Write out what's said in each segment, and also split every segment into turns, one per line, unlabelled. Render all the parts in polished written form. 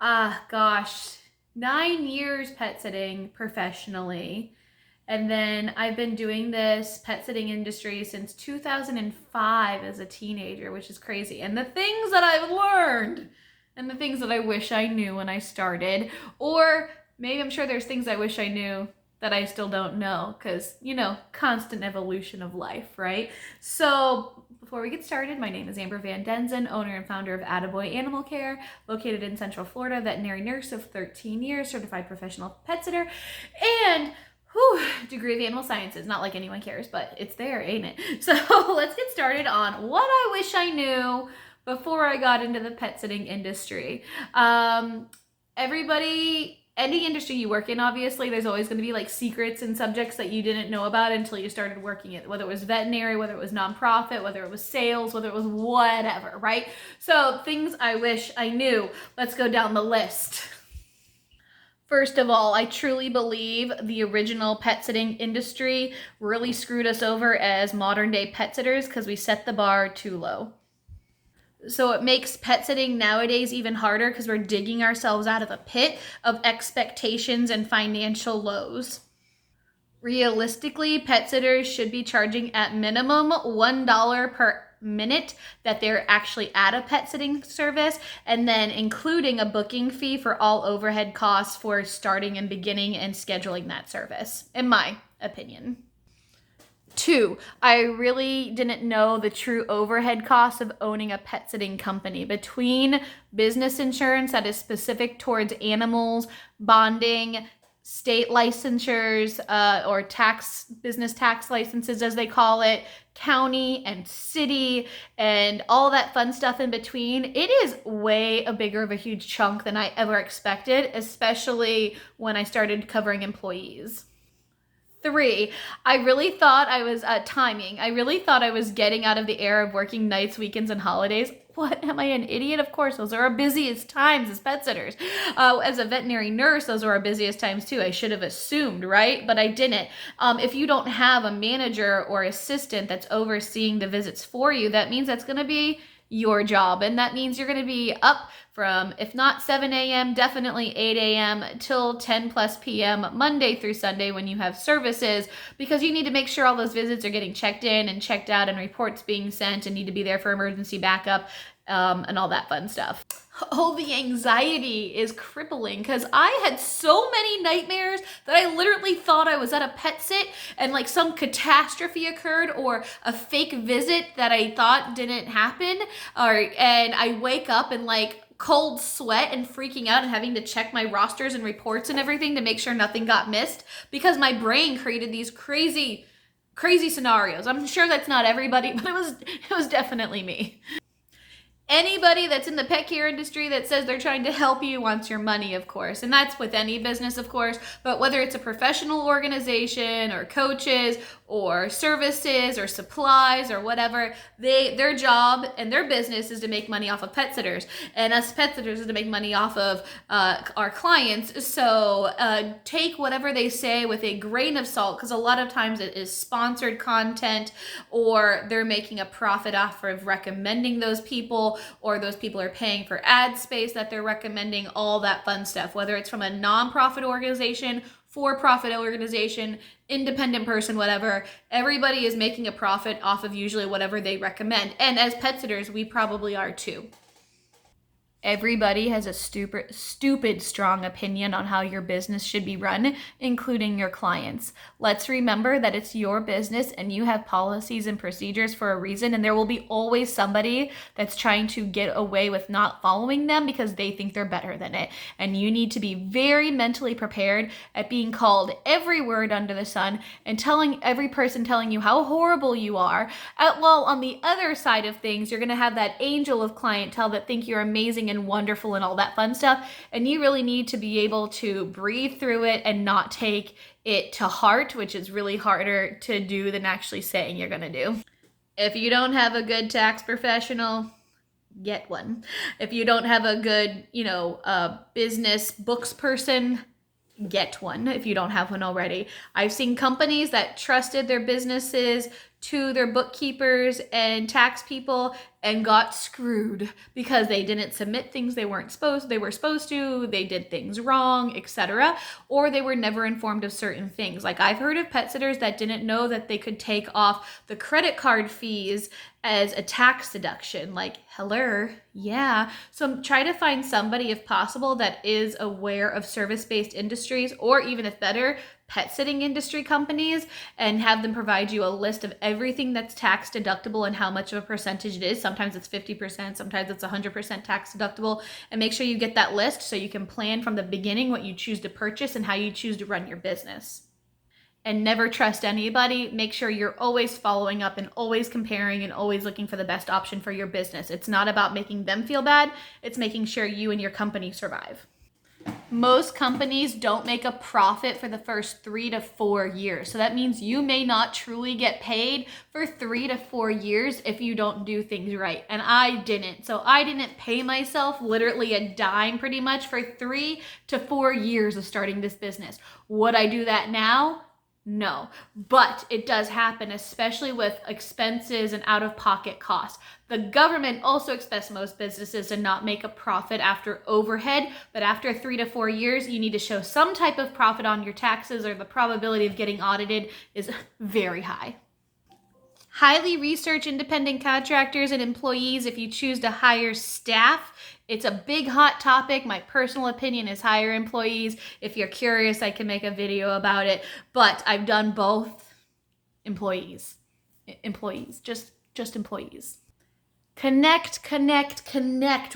Gosh, 9 years pet sitting professionally. And then I've been doing this pet sitting industry since 2005 as a teenager, which is crazy. And the things that I've learned and the things that I wish I knew when I started, or maybe I'm sure there's things I wish I knew that I still don't know because, constant evolution of life, right? So before we get started, my name is Amber Van Denzen, owner and founder of Attaboy Animal Care, located in Central Florida, veterinary nurse of 13 years, certified professional pet sitter, and degree of animal sciences. Not like anyone cares, but it's there, ain't it? So let's get started on what I wish I knew before I got into the pet sitting industry. Any industry you work in, obviously, there's always going to be like secrets and subjects that you didn't know about until you started working it, whether it was veterinary, whether it was nonprofit, whether it was sales, whether it was whatever, right? So things I wish I knew. Let's go down the list. First of all, I truly believe the original pet sitting industry really screwed us over as modern day pet sitters because we set the bar too low. So it makes pet sitting nowadays even harder because we're digging ourselves out of a pit of expectations and financial lows. Realistically, pet sitters should be charging at minimum $1 per minute that they're actually at a pet sitting service, and then including a booking fee for all overhead costs for starting and beginning and scheduling that service, in my opinion. 2, I really didn't know the true overhead costs of owning a pet sitting company. Between business insurance that is specific towards animals, bonding, state licensures, or business tax licenses as they call it, county and city, and all that fun stuff in between, it is way bigger of a huge chunk than I ever expected, especially when I started covering employees. 3, I really thought I was timing. I really thought I was getting out of the era of working nights, weekends, and holidays. What? Am I an idiot? Of course, those are our busiest times as pet sitters. As a veterinary nurse, those are our busiest times too. I should have assumed, right? But I didn't. If you don't have a manager or assistant that's overseeing the visits for you, that means that's going to be your job. And that means you're going to be up from, if not 7 a.m., definitely 8 a.m. till 10 plus p.m. Monday through Sunday when you have services, because you need to make sure all those visits are getting checked in and checked out and reports being sent and need to be there for emergency backup and all that fun stuff. Oh, the anxiety is crippling because I had so many nightmares that I literally thought I was at a pet sit and like some catastrophe occurred or a fake visit that I thought didn't happen, and I wake up and like cold sweat and freaking out and having to check my rosters and reports and everything to make sure nothing got missed because my brain created these crazy scenarios. I'm sure that's not everybody, but it was definitely me. Anybody that's in the pet care industry that says they're trying to help you wants your money, of course. And that's with any business, of course. But whether it's a professional organization or coaches or services or supplies or whatever, their job and their business is to make money off of pet sitters. And us pet sitters is to make money off of our clients. So take whatever they say with a grain of salt, because a lot of times it is sponsored content or they're making a profit off of recommending those people, or those people are paying for ad space that they're recommending, all that fun stuff, whether it's from a nonprofit organization, for-profit organization, independent person, whatever. Everybody is making a profit off of usually whatever they recommend. And as pet sitters, we probably are too. Everybody has a stupid strong opinion on how your business should be run, including your clients. Let's remember that it's your business and you have policies and procedures for a reason, and there will be always somebody that's trying to get away with not following them because they think they're better than it. And you need to be very mentally prepared at being called every word under the sun and telling every person telling you how horrible you are. While on the other side of things, you're going to have that angel of clientele that think you're amazing and wonderful and all that fun stuff, and you really need to be able to breathe through it and not take it to heart, which is really harder to do than actually saying you're gonna do. If you don't have a good tax professional, get one. If you don't have a good, business books person, get one if you don't have one already. I've seen companies that trusted their businesses to their bookkeepers and tax people and got screwed because they didn't submit things they were supposed to, they did things wrong, etc., or they were never informed of certain things. Like, I've heard of pet sitters that didn't know that they could take off the credit card fees as a tax deduction. Like, hello, yeah. So try to find somebody, if possible, that is aware of service-based industries, or even if better, pet sitting industry companies, and have them provide you a list of everything that's tax deductible and how much of a percentage it is. Sometimes it's 50%, sometimes it's 100% tax deductible, and make sure you get that list so you can plan from the beginning what you choose to purchase and how you choose to run your business. And never trust anybody. Make sure you're always following up and always comparing and always looking for the best option for your business. It's not about making them feel bad, it's making sure you and your company survive. Most companies don't make a profit for the first 3 to 4 years. So that means you may not truly get paid for 3 to 4 years if you don't do things right. And I didn't. So I didn't pay myself literally a dime pretty much for 3 to 4 years of starting this business. Would I do that now? No, but it does happen, especially with expenses and out-of-pocket costs. The government also expects most businesses to not make a profit after overhead, but after 3 to 4 years, you need to show some type of profit on your taxes, or the probability of getting audited is very high. Highly research independent contractors and employees if you choose to hire staff. It's a big hot topic. My personal opinion is hire employees. If you're curious, I can make a video about it, but I've done both. Employees, just employees. Connect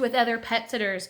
with other pet sitters.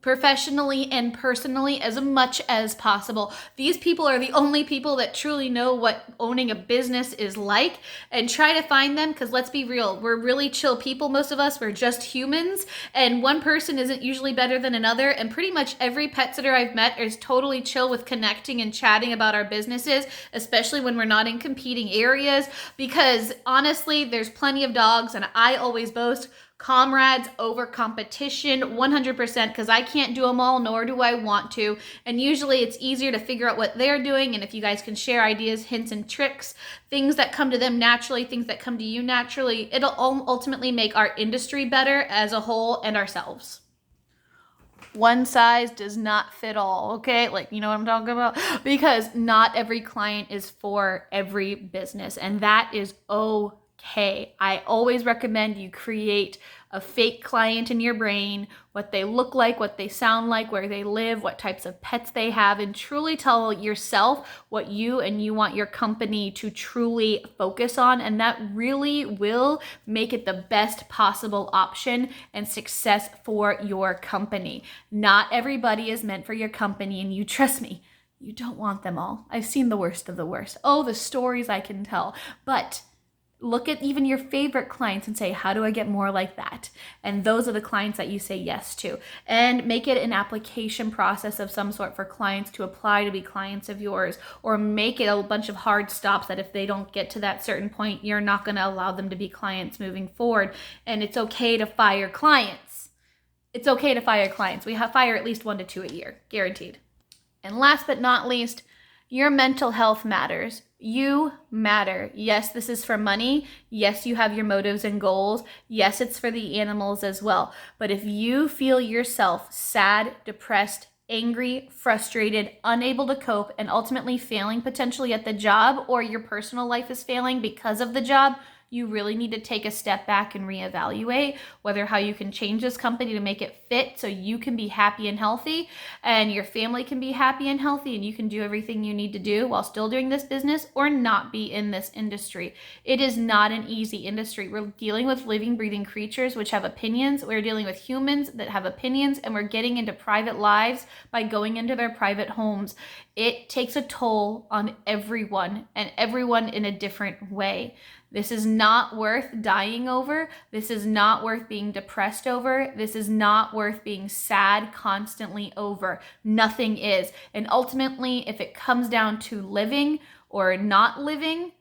Professionally and personally as much as possible. These people are the only people that truly know what owning a business is like, and try to find them, because let's be real, we're really chill people, most of us. We're just humans, and one person isn't usually better than another, and pretty much every pet sitter I've met is totally chill with connecting and chatting about our businesses, especially when we're not in competing areas, because honestly, there's plenty of dogs, and I always boast comrades over competition 100%, because I can't do them all, nor do I want to. And usually it's easier to figure out what they're doing. And if you guys can share ideas, hints, and tricks, things that come to them naturally, things that come to you naturally, it'll ultimately make our industry better as a whole and ourselves. One size does not fit all, okay? Like, you know what I'm talking about? Because not every client is for every business, and that is okay. I always recommend you create a fake client in your brain, what they look like, what they sound like, where they live, what types of pets they have, and truly tell yourself what you want your company to truly focus on. And that really will make it the best possible option and success for your company. Not everybody is meant for your company, and you trust me, you don't want them all. I've seen the worst of the worst. Oh, the stories I can tell. But look at even your favorite clients and say, how do I get more like that? And those are the clients that you say yes to. And make it an application process of some sort for clients to apply to be clients of yours, or make it a bunch of hard stops that if they don't get to that certain point, you're not going to allow them to be clients moving forward. And it's okay to fire clients. It's okay to fire clients. We fire at least 1 to 2 a year, guaranteed. And last but not least, your mental health matters. You matter. Yes, this is for money. Yes, you have your motives and goals. Yes, it's for the animals as well. But if you feel yourself sad, depressed, angry, frustrated, unable to cope, and ultimately failing potentially at the job, or your personal life is failing because of the job, you really need to take a step back and reevaluate whether how you can change this company to make it fit so you can be happy and healthy, and your family can be happy and healthy, and you can do everything you need to do while still doing this business, or not be in this industry. It is not an easy industry. We're dealing with living, breathing creatures which have opinions. We're dealing with humans that have opinions, and we're getting into private lives by going into their private homes. It takes a toll on everyone, and everyone in a different way. This is not worth dying over. This is not worth being depressed over. This is not worth being sad constantly over. Nothing is. And ultimately, if it comes down to living or not living,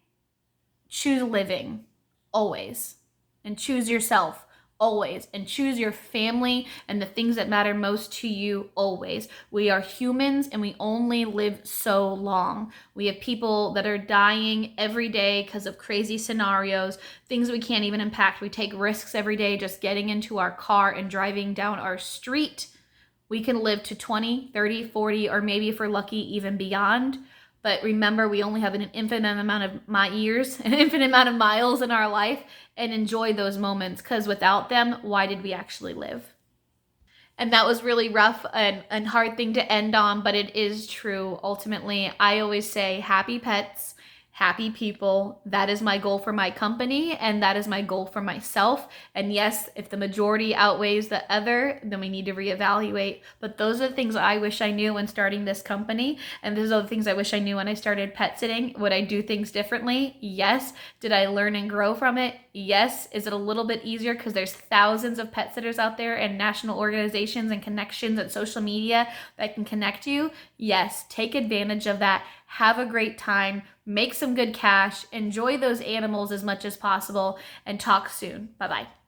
choose living, always. And choose yourself, always, and choose your family and the things that matter most to you always. We are humans and we only live so long. We have people that are dying every day because of crazy scenarios, things we can't even impact. We take risks every day just getting into our car and driving down our street. We can live to 20, 30, 40, or maybe if we're lucky, even beyond. But remember, we only have an infinite amount of years, an infinite amount of miles in our life, and enjoy those moments, because without them, why did we actually live? And that was really rough and hard thing to end on, but it is true. Ultimately, I always say happy pets, happy people. That is my goal for my company, and that is my goal for myself. And yes, if the majority outweighs the other, then we need to reevaluate. But those are the things I wish I knew when starting this company. And those are the things I wish I knew when I started pet sitting. Would I do things differently? Yes. Did I learn and grow from it? Yes. Is it a little bit easier because there's thousands of pet sitters out there and national organizations and connections and social media that can connect you? Yes. Take advantage of that. Have a great time. Make some good cash. Enjoy those animals as much as possible, and talk soon. Bye-bye.